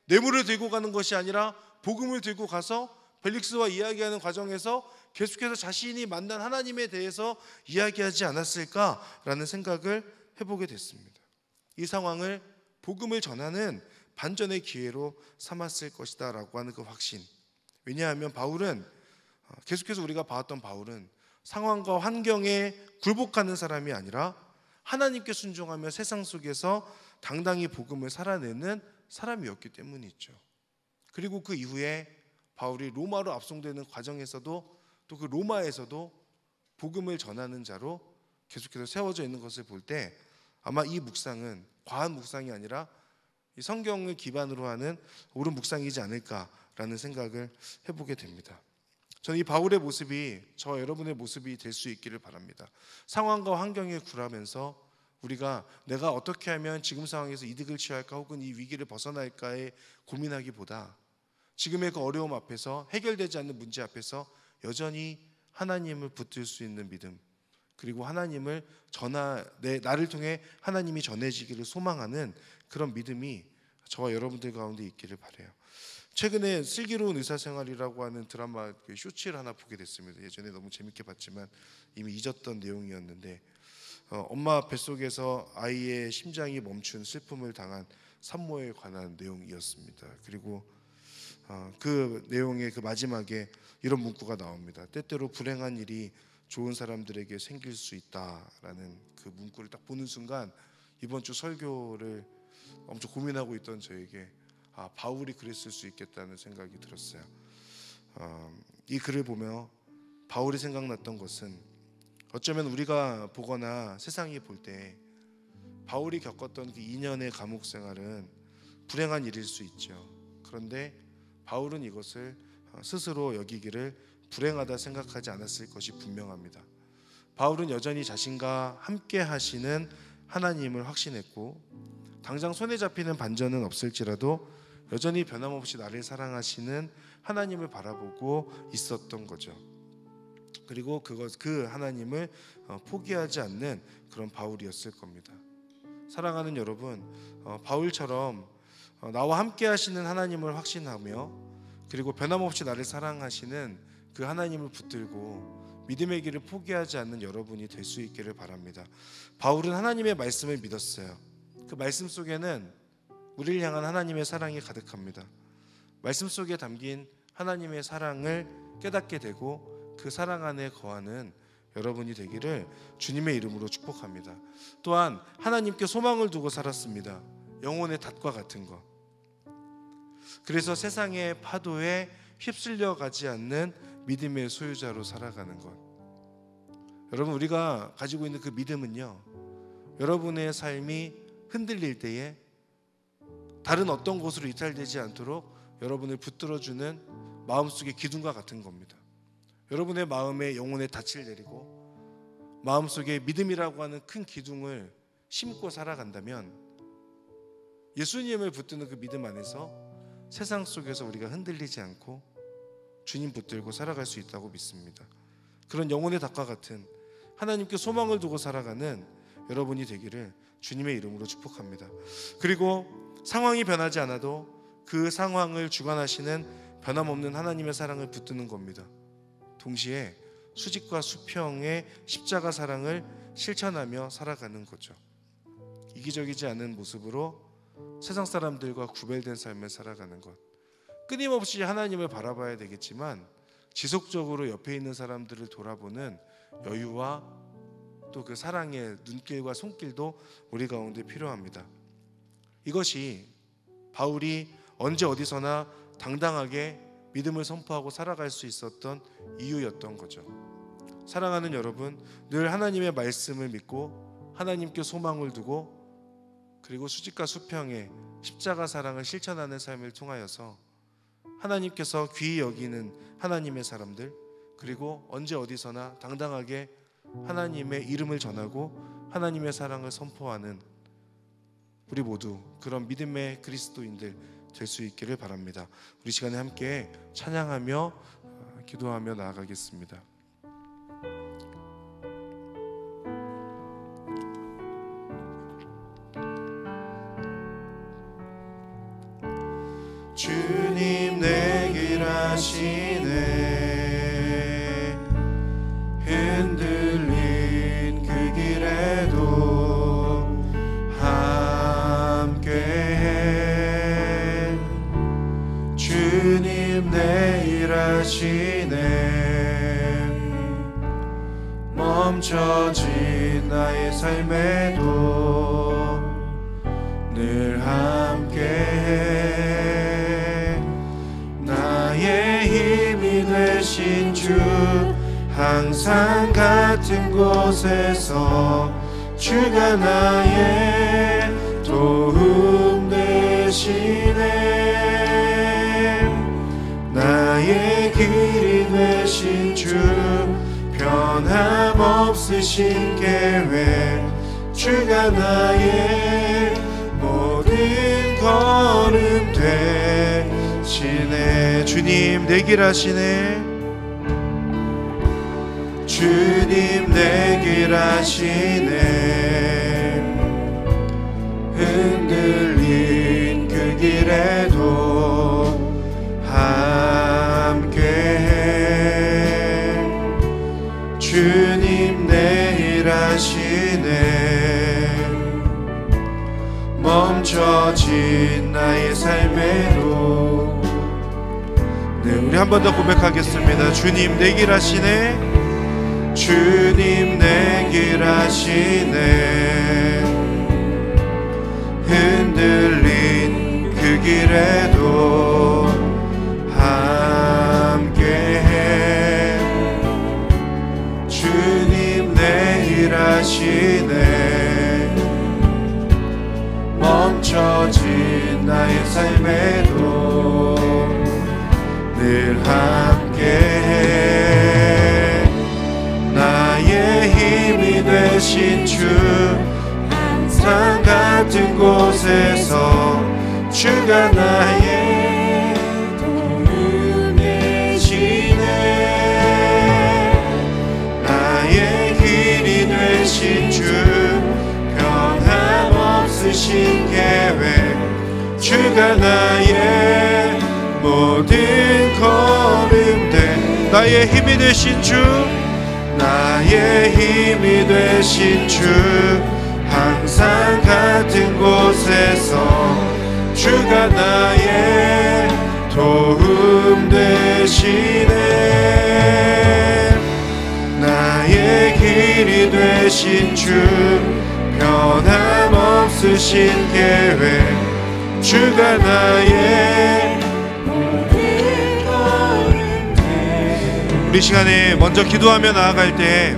뇌물을 들고 가는 것이 아니라 복음을 들고 가서 벨릭스와 이야기하는 과정에서 계속해서 자신이 만난 하나님에 대해서 이야기하지 않았을까라는 생각을 해보게 됐습니다. 이 상황을 복음을 전하는 반전의 기회로 삼았을 것이다 라고 하는 그 확신. 왜냐하면 바울은 계속해서 우리가 봐왔던 바울은 상황과 환경에 굴복하는 사람이 아니라 하나님께 순종하며 세상 속에서 당당히 복음을 살아내는 사람이었기 때문이죠. 그리고 그 이후에 바울이 로마로 압송되는 과정에서도 또 그 로마에서도 복음을 전하는 자로 계속해서 세워져 있는 것을 볼 때 아마 이 묵상은 과한 묵상이 아니라 이 성경을 기반으로 하는 옳은 묵상이지 않을까라는 생각을 해보게 됩니다. 저는 이 바울의 모습이 저와 여러분의 모습이 될 수 있기를 바랍니다. 상황과 환경에 굴하면서 우리가 내가 어떻게 하면 지금 상황에서 이득을 취할까 혹은 이 위기를 벗어날까에 고민하기보다 지금의 그 어려움 앞에서 해결되지 않는 문제 앞에서 여전히 하나님을 붙들 수 있는 믿음, 그리고 하나님을 나를 통해 하나님이 전해지기를 소망하는 그런 믿음이 저와 여러분들 가운데 있기를 바라요. 최근에 슬기로운 의사생활이라고 하는 드라마 쇼츠를 하나 보게 됐습니다. 예전에 너무 재밌게 봤지만 이미 잊었던 내용이었는데 엄마 뱃속에서 아이의 심장이 멈춘 슬픔을 당한 산모에 관한 내용이었습니다. 그리고 그 내용의 그 마지막에 이런 문구가 나옵니다. 때때로 불행한 일이 좋은 사람들에게 생길 수 있다라는 그 문구를 딱 보는 순간 이번 주 설교를 엄청 고민하고 있던 저에게 바울이 그랬을 수 있겠다는 생각이 들었어요. 이 글을 보며 바울이 생각났던 것은 어쩌면 우리가 보거나 세상이 볼 때 바울이 겪었던 그 2년의 감옥 생활은 불행한 일일 수 있죠. 그런데 바울은 이것을 스스로 여기기를 불행하다 생각하지 않았을 것이 분명합니다. 바울은 여전히 자신과 함께 하시는 하나님을 확신했고 당장 손에 잡히는 반전은 없을지라도 여전히 변함없이 나를 사랑하시는 하나님을 바라보고 있었던 거죠. 그리고 그 하나님을 포기하지 않는 그런 바울이었을 겁니다. 사랑하는 여러분, 바울처럼 나와 함께 하시는 하나님을 확신하며 그리고 변함없이 나를 사랑하시는 그 하나님을 붙들고 믿음의 길을 포기하지 않는 여러분이 될 수 있기를 바랍니다. 바울은 하나님의 말씀을 믿었어요. 그 말씀 속에는 우리를 향한 하나님의 사랑이 가득합니다. 말씀 속에 담긴 하나님의 사랑을 깨닫게 되고 그 사랑 안에 거하는 여러분이 되기를 주님의 이름으로 축복합니다. 또한 하나님께 소망을 두고 살았습니다. 영혼의 닷과 같은 것. 그래서 세상의 파도에 휩쓸려 가지 않는 믿음의 소유자로 살아가는 것. 여러분, 우리가 가지고 있는 그 믿음은요, 여러분의 삶이 흔들릴 때에 다른 어떤 곳으로 이탈되지 않도록 여러분을 붙들어주는 마음속의 기둥과 같은 겁니다. 여러분의 마음에 영혼의 닻을 내리고 마음속에 믿음이라고 하는 큰 기둥을 심고 살아간다면 예수님을 붙드는 그 믿음 안에서 세상 속에서 우리가 흔들리지 않고 주님 붙들고 살아갈 수 있다고 믿습니다. 그런 영혼의 닭과 같은 하나님께 소망을 두고 살아가는 여러분이 되기를 주님의 이름으로 축복합니다. 그리고 상황이 변하지 않아도 그 상황을 주관하시는 변함없는 하나님의 사랑을 붙드는 겁니다. 동시에 수직과 수평의 십자가 사랑을 실천하며 살아가는 거죠. 이기적이지 않은 모습으로 세상 사람들과 구별된 삶을 살아가는 것. 끊임없이 하나님을 바라봐야 되겠지만 지속적으로 옆에 있는 사람들을 돌아보는 여유와 또 그 사랑의 눈길과 손길도 우리 가운데 필요합니다. 이것이 바울이 언제 어디서나 당당하게 믿음을 선포하고 살아갈 수 있었던 이유였던 거죠. 사랑하는 여러분, 늘 하나님의 말씀을 믿고 하나님께 소망을 두고 그리고 수직과 수평의 십자가 사랑을 실천하는 삶을 통하여서 하나님께서 귀히 여기는 하나님의 사람들, 그리고 언제 어디서나 당당하게 하나님의 이름을 전하고 하나님의 사랑을 선포하는 우리 모두 그런 믿음의 그리스도인들 될 수 있기를 바랍니다. 우리 시간에 함께 찬양하며 기도하며 나아가겠습니다. 주님 내 길 아시네 하시네. 멈춰진 나의 삶에도 늘 함께해. 나의 힘이 되신 주 항상 같은 곳에서 주가 나의 도움 되시네. 나의 길이 되신 주 변함없으신 계획 주가 나의 모든 걸음 되시네. 주님 내 길 하시네. 주님 내 길 하시네. 흔들린 그 길에도 함께해. 주님 내 일 하시네. 멈춰진 나의 삶에도. 네, 우리 한 번 더 고백하겠습니다. 주님 내 길 하시네. 주님 내 길 하시네. 흔들린 그 길에도 함께해. 주님 내 일 하시네. 멈춰진 나의 삶에도 늘 함께해. 나의 힘이 되신 주 항상 같은 곳에서 주가 나의 도움 되시네. 나의 길이 되신 주 변함없으신 계획 주가 나의 모든 걸음 돼. 나의 힘이 되신 주 나의 힘이 되신 주 항상 같은 곳에서 주가 나의 도움 되시네. 나의 길이 되신 주 변함없으신 계획 주가 나의 모든 걸음 돼. 우리 시간에 먼저 기도하며 나아갈 때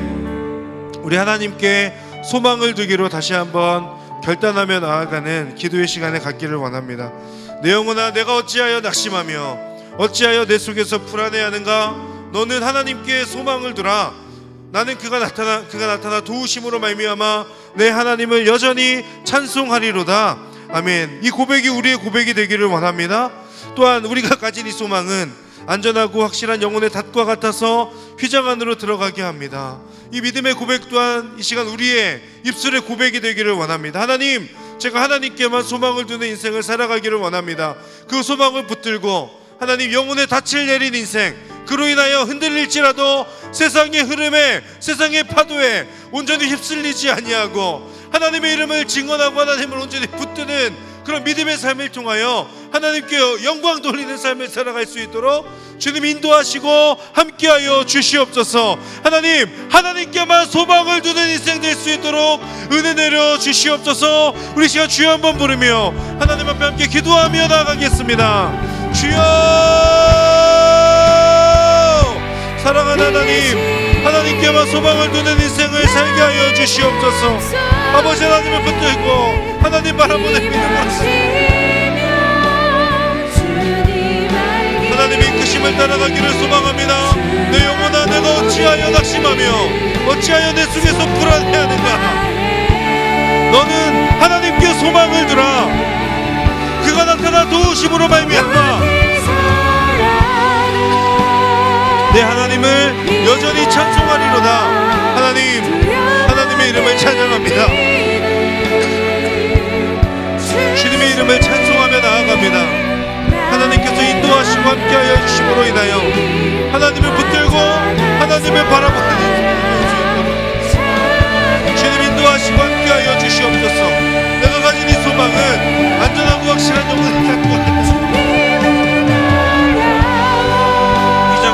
우리 하나님께 소망을 두기로 다시 한번 결단하며 나아가는 기도의 시간에 갖기를 원합니다. 내 영혼아 내가 어찌하여 낙심하며 어찌하여 내 속에서 불안해하는가. 너는 하나님께 소망을 두라. 나는 그가 나타나 도우심으로 말미암아 내 하나님을 여전히 찬송하리로다. 아멘. 이 고백이 우리의 고백이 되기를 원합니다. 또한 우리가 가진 이 소망은 안전하고 확실한 영혼의 닷과 같아서 휘장 안으로 들어가게 합니다. 이 믿음의 고백 또한 이 시간 우리의 입술의 고백이 되기를 원합니다. 하나님, 제가 하나님께만 소망을 두는 인생을 살아가기를 원합니다. 그 소망을 붙들고 하나님 영혼의 닻을 내린 인생, 그로 인하여 흔들릴지라도 세상의 흐름에 세상의 파도에 온전히 휩쓸리지 아니하고 하나님의 이름을 증언하고 하나님을 온전히 붙드는 그런 믿음의 삶을 통하여 하나님께 영광 돌리는 삶을 살아갈 수 있도록 주님 인도하시고 함께하여 주시옵소서. 하나님, 하나님께만 소망을 두는 인생 될 수 있도록 은혜 내려 주시옵소서. 우리 시간 주여 한번 부르며 하나님 앞에 함께 기도하며 나가겠습니다. 주여, 사랑하는 하나님, 하나님께만 소망을 두는 인생을 살게 하여 주시옵소서. 아버지 하나님을 붙들고 하나님 바라보는 믿음으로 하나님의 이끄심을 따라가기를 소망합니다. 내 영혼아 내가 어찌하여 낙심하며 어찌하여 내 속에서 불안해하는가. 너는 하나님께 소망을 두라. 그가 나타나 도우심으로 말미암아 내 하나님을 여전히 찬송하리로다. 하나님의 이름을 찬양합니다. 주님의 이름을 찬송하며 나아갑니다. 하나님께서 인도하시고 함께하여 주심으로 인하여 하나님을 붙들고 하나님을 바라보는 주님 인도하시고 함께하여 주시옵소서. 내가 가진 이 소망은 안전하고 확실한 영혼을 갖고 휘장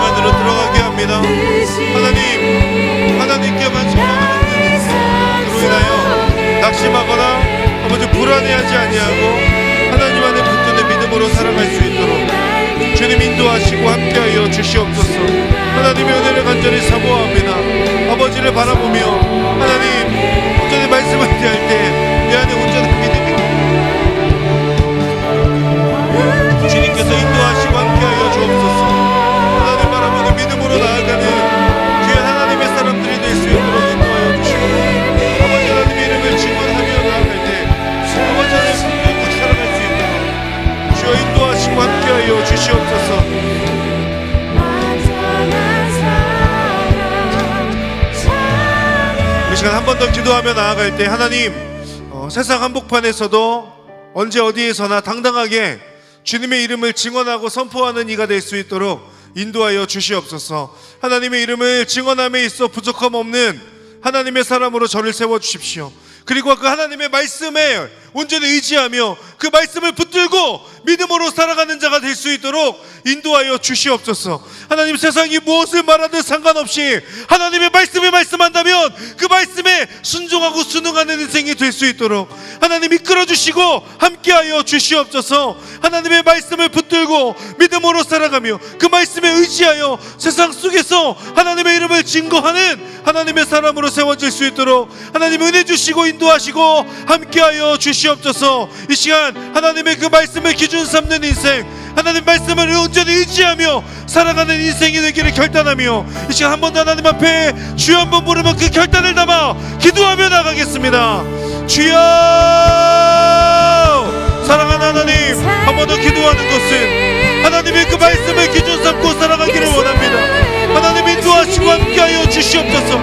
주시옵소서. 하나님의 은혜를 간절히 사모합니다. 아버지를 바라보며 하나님 온전히 말씀을 대할 때 내 안에 온전한 믿음이 주님께서 인도하시고 함께하여 주옵소서. 하나님 바라보는 믿음으로 나아가는 귀한 하나님의 사람들이 될 수 있도록 인도하여 주시고 아버지 하나님의 이름을 증언하며 나아갈 때 아버지 하나님 믿고 살아갈 수 있도록 주여 인도하시고 함께하여 주시옵소서. 이 시간 한 번 더 기도하며 나아갈 때 하나님 세상 한복판에서도 언제 어디에서나 당당하게 주님의 이름을 증언하고 선포하는 이가 될 수 있도록 인도하여 주시옵소서. 하나님의 이름을 증언함에 있어 부족함 없는 하나님의 사람으로 저를 세워주십시오. 그리고 그 하나님의 말씀에 온전히 의지하며 그 말씀을 붙들고 믿음으로 살아가는 자가 될 수 있도록 인도하여 주시옵소서. 하나님 세상이 무엇을 말하든 상관없이 하나님의 말씀에 말씀한다면 그 말씀에 순종하고 순응하는 인생이 될 수 있도록 하나님 이끌어 주시고 함께하여 주시옵소서. 하나님의 말씀을 붙들고 믿음으로 살아가며 그 말씀에 의지하여 세상 속에서 하나님의 이름을 증거하는 하나님의 사람으로 세워질 수 있도록 하나님 은혜 주시고 인도하시고 함께하여 주시옵소서. 이 시간 하나님의 그 말씀을 기준 삼는 인생, 하나님 말씀을 온전히 의지하며 살아가는 인생이 되기를 결단하며 이 시간 한 번 더 하나님 앞에 주여 한번 부르면 그 결단을 담아 기도하며 나가겠습니다. 주여! 사랑하는 하나님, 한 번 더 기도하는 것은 하나님의 그 말씀을 기준 삼고 살아가기를 원합니다. 하나님 인도하시고 함께하여 주시옵소서.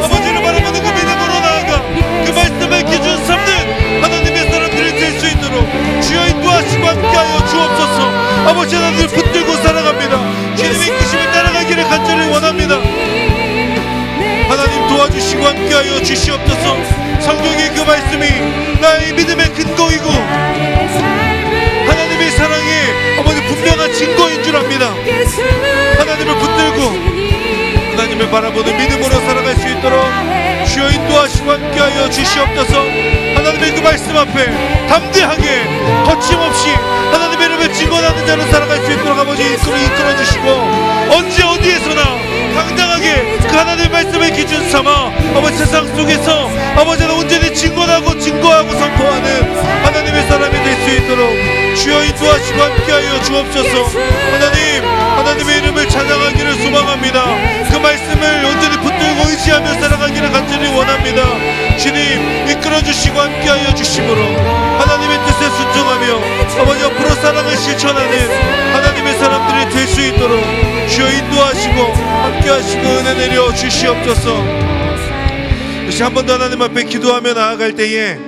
아버지를 바라보는 그 믿음으로 나아가 그 말씀을 기준 삼는 하나님의 사람들이 될 수 있도록 주여 인도하시고 함께하여 주옵소서. 아버지 하나님을 붙들고 살아갑니다. 주님의 이끄심을 따라가기를 간절히 원합니다. 하나님 도와주시고 함께하여 주시옵소서. 성경의 그 말씀이 나의 믿음의 근거이고 하나님의 사랑의 아버지 분명한 증거인 줄 압니다. 하나님을 붙들고 하나님을 바라보는 믿음으로 살아갈 수 있도록 주여 인도하시고 함께하여 주시옵소서. 하나님의 그 말씀 앞에 담대하게 거침없이 하나님의 이름을 증언하는 자로 살아갈 수 있도록 아버지 이끌어 주시고 언제 어디에서나 당당하게 그 하나님의 말씀을 기준 삼아 아버지 세상 속에서 아버지는 온전히 증언하고 증거하고 선포하는 하나님의 사람이 될 수 있도록 주여 인도하시고 함께하여 주옵소서. 하나님의 이름을 찬양하기를 소망합니다. 그 말씀을 온전히 붙들고 의지하며 살아가기를 간절히 원합니다. 주님 이끌어주시고 함께하여 주심으로 하나님의 뜻에 순종하며 아버지 앞으로 사랑을 실천하는 하나님의 사람들이 될 수 있도록 주여 인도하시고 함께하시고 은혜 내려 주시옵소서. 다시 한 번 더 하나님 앞에 기도하며 나아갈 때에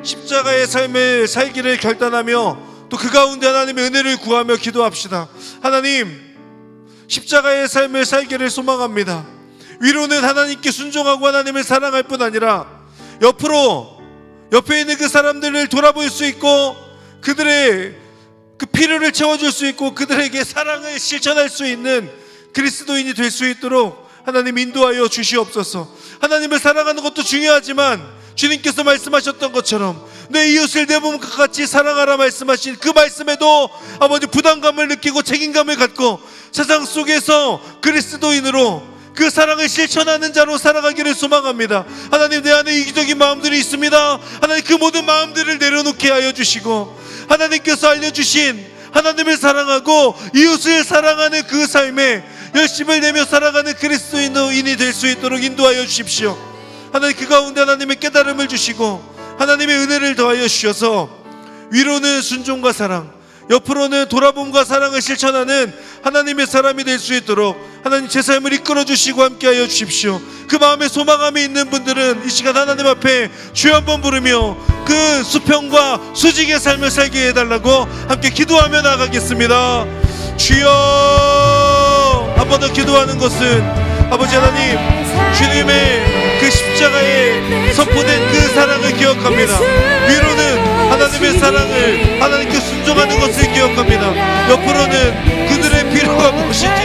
십자가의 삶을 살기를 결단하며 또 그 가운데 하나님의 은혜를 구하며 기도합시다. 하나님 십자가의 삶을 살기를 소망합니다. 위로는 하나님께 순종하고 하나님을 사랑할 뿐 아니라 옆에 있는 그 사람들을 돌아볼 수 있고 그들의 그 필요를 채워줄 수 있고 그들에게 사랑을 실천할 수 있는 그리스도인이 될 수 있도록 하나님 인도하여 주시옵소서. 하나님을 사랑하는 것도 중요하지만 주님께서 말씀하셨던 것처럼 내 이웃을 내 몸과 같이 사랑하라 말씀하신 그 말씀에도 아버지 부담감을 느끼고 책임감을 갖고 세상 속에서 그리스도인으로 그 사랑을 실천하는 자로 살아가기를 소망합니다. 하나님 내 안에 이기적인 마음들이 있습니다. 하나님 그 모든 마음들을 내려놓게 하여 주시고 하나님께서 알려주신 하나님을 사랑하고 이웃을 사랑하는 그 삶에 열심을 내며 살아가는 그리스도인이 될 수 있도록 인도하여 주십시오. 하나님 그 가운데 하나님의 깨달음을 주시고 하나님의 은혜를 더하여 주셔서 위로는 순종과 사랑, 옆으로는 돌아봄과 사랑을 실천하는 하나님의 사람이 될 수 있도록 하나님 제 삶을 이끌어 주시고 함께하여 주십시오. 그 마음에 소망함이 있는 분들은 이 시간 하나님 앞에 주여 한번 부르며 그 수평과 수직의 삶을 살게 해달라고 함께 기도하며 나가겠습니다. 주여 한 번 더 기도하는 것은 아버지 하나님 주님의 그 십자가에 선포된 그 사랑을 기억합니다. 위로는 하나님의 사랑을 하나님께 순종하는 것을 기억합니다. 옆으로는 그들의 필요가 무엇인지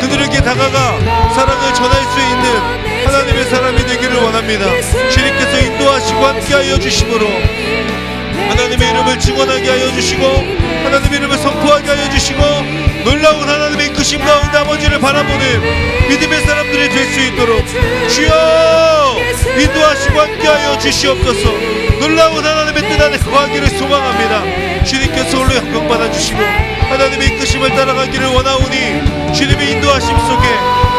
그들에게 다가가 사랑을 전할 수 있는 하나님의 사람이 되기를 원합니다. 주님께서 인도하시고 함께하여 주심으로 하나님의 이름을 증언하게 하여 주시고 하나님의 이름을 선포하게 하여 주시고 놀라운 하나님의 이끄심 가운데 아버지를 바라보는 믿음의 사람들이 될 수 있도록 주여 인도하시고 함께하여 주시옵소서. 놀라운 하나님의 뜻 안에 거하기를 소망합니다. 주님께서 홀로 영광 받아주시고 하나님의 이끄심을 따라가기를 원하오니 주님의 인도하심 속에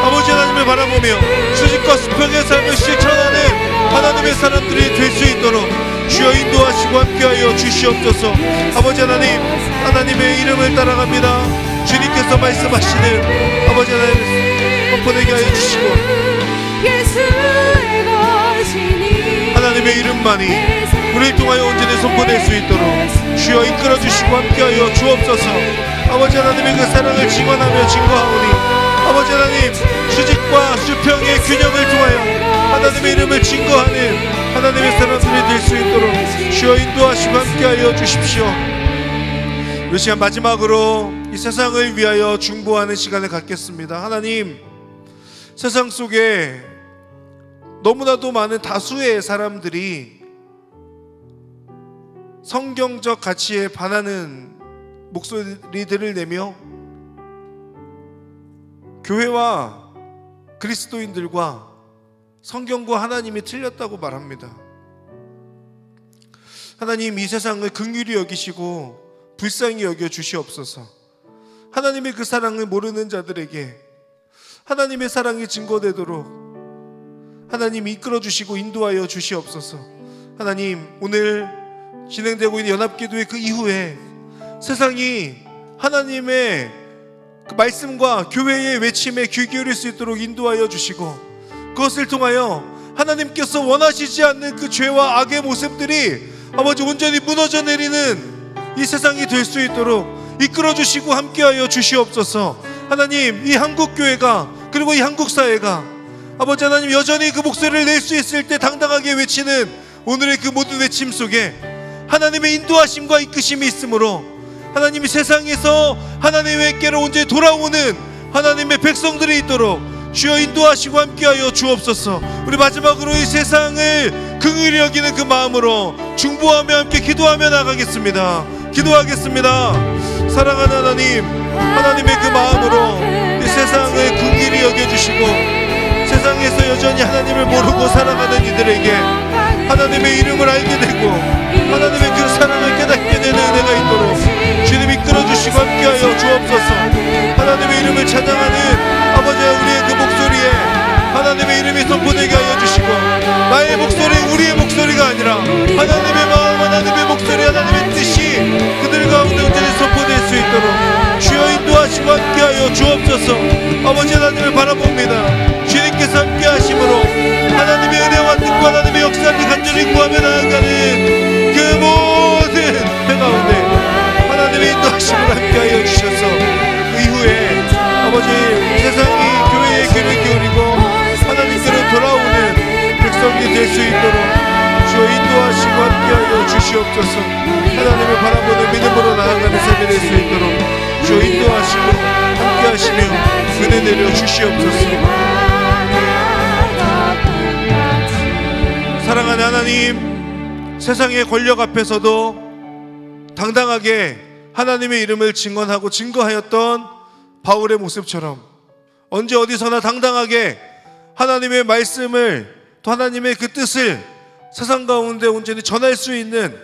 아버지 하나님을 바라보며 수직과 수평의 삶을 실천하는 하나님의 사람들이 될 수 있도록 주여 인도하시고 함께하여 주시옵소서. 아버지 하나님, 하나님의 이름을 따라갑니다. 주님께서 말씀하시는 아버지 하나님 선포되게 하여 주시고 하나님의 이름만이 우리를 통하여 온전히 선포될 수 있도록 주여 이끌어 주시고 함께하여 주옵소서. 아버지 하나님의 그 사랑을 증언하며 증거하오니 아버지 하나님 수직과 수평의 균형을 통하여 하나님의 이름을 증거하는 하나님의 사람들이 될 수 있도록 주여 인도하시고 함께하여 주십시오. 이 시간 마지막으로 이 세상을 위하여 중보하는 시간을 갖겠습니다. 하나님, 세상 속에 너무나도 많은 다수의 사람들이 성경적 가치에 반하는 목소리들을 내며 교회와 그리스도인들과 성경과 하나님이 틀렸다고 말합니다. 하나님, 이 세상을 긍휼히 여기시고 불쌍히 여겨 주시옵소서. 하나님의 그 사랑을 모르는 자들에게 하나님의 사랑이 증거되도록 하나님 이끌어 주시고 인도하여 주시옵소서. 하나님, 오늘 진행되고 있는 연합기도의 그 이후에 세상이 하나님의 그 말씀과 교회의 외침에 귀 기울일 수 있도록 인도하여 주시고 그것을 통하여 하나님께서 원하시지 않는 그 죄와 악의 모습들이 아버지 온전히 무너져 내리는 이 세상이 될 수 있도록 이끌어 주시고 함께하여 주시옵소서. 하나님, 이 한국교회가 그리고 이 한국사회가 아버지 하나님 여전히 그 목소리를 낼 수 있을 때 당당하게 외치는 오늘의 그 모든 외침 속에 하나님의 인도하심과 이끄심이 있으므로 하나님이 세상에서 하나님께로 온전히 돌아오는 하나님의 백성들이 있도록 주여 인도하시고 함께하여 주옵소서. 우리 마지막으로 이 세상을 긍휼히 여기는 그 마음으로 중보하며 함께 기도하며 나가겠습니다. 기도하겠습니다. 사랑하는 하나님, 하나님의 그 마음으로 이 세상을 긍휼히 여겨주시고 세상에서 여전히 하나님을 모르고 살아가는 이들에게 하나님의 이름을 알게 되고 하나님의 그 사랑을 깨닫게 되는 은혜가 있도록 주님 이끌어주시고 함께하여 주옵소서. 하나님의 이름을 찬양하는 아버지 우리의 그 목소리에 하나님의 이름이 선포되게 하여 주시고 나의 목소리, 우리의 목소리가 아니라 하나님의 마음, 하나님의 목소리, 하나님의 뜻이 그들 가운데 온전히 선포될 수 있도록 주여 인도하시고 함께하여 주옵소서. 아버지 하나님을 바라봅니다. 주님께서 함께하심으로 하나님의 은혜와 뜻과 하나님의 역사를 간절히 구하며 나아가는 그 모든 배 가운데 하나님의 인도하심을 함께하여 주셔서 그 이후에 아버지 세상이 교회에 귀를 기울이고 하나님께로 돌아오는 백성이 될 수 있도록 주여 인도하시고 함께하여 주시옵소서. 하나님을 바라보는 믿음으로 나아가는 삶이 될 수 있도록 주여 인도하시고 함께하시며 은혜 내려 주시옵소서. 사랑하는 하나님, 세상의 권력 앞에서도 당당하게 하나님의 이름을 증언하고 증거하였던 바울의 모습처럼 언제 어디서나 당당하게 하나님의 말씀을 또 하나님의 그 뜻을 세상 가운데 온전히 전할 수 있는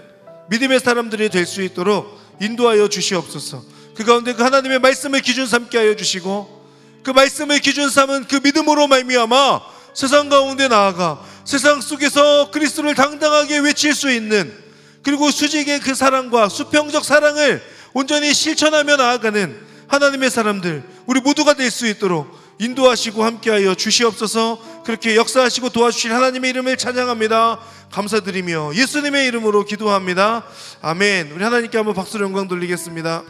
믿음의 사람들이 될 수 있도록 인도하여 주시옵소서. 그 가운데 그 하나님의 말씀을 기준 삼게 하여 주시고 그 말씀을 기준 삼은 그 믿음으로 말미암아 세상 가운데 나아가 세상 속에서 그리스도를 당당하게 외칠 수 있는 그리고 수직의 그 사랑과 수평적 사랑을 온전히 실천하며 나아가는 하나님의 사람들 우리 모두가 될 수 있도록 인도하시고 함께하여 주시옵소서. 그렇게 역사하시고 도와주실 하나님의 이름을 찬양합니다. 감사드리며 예수님의 이름으로 기도합니다. 아멘. 우리 하나님께 한번 박수로 영광 돌리겠습니다.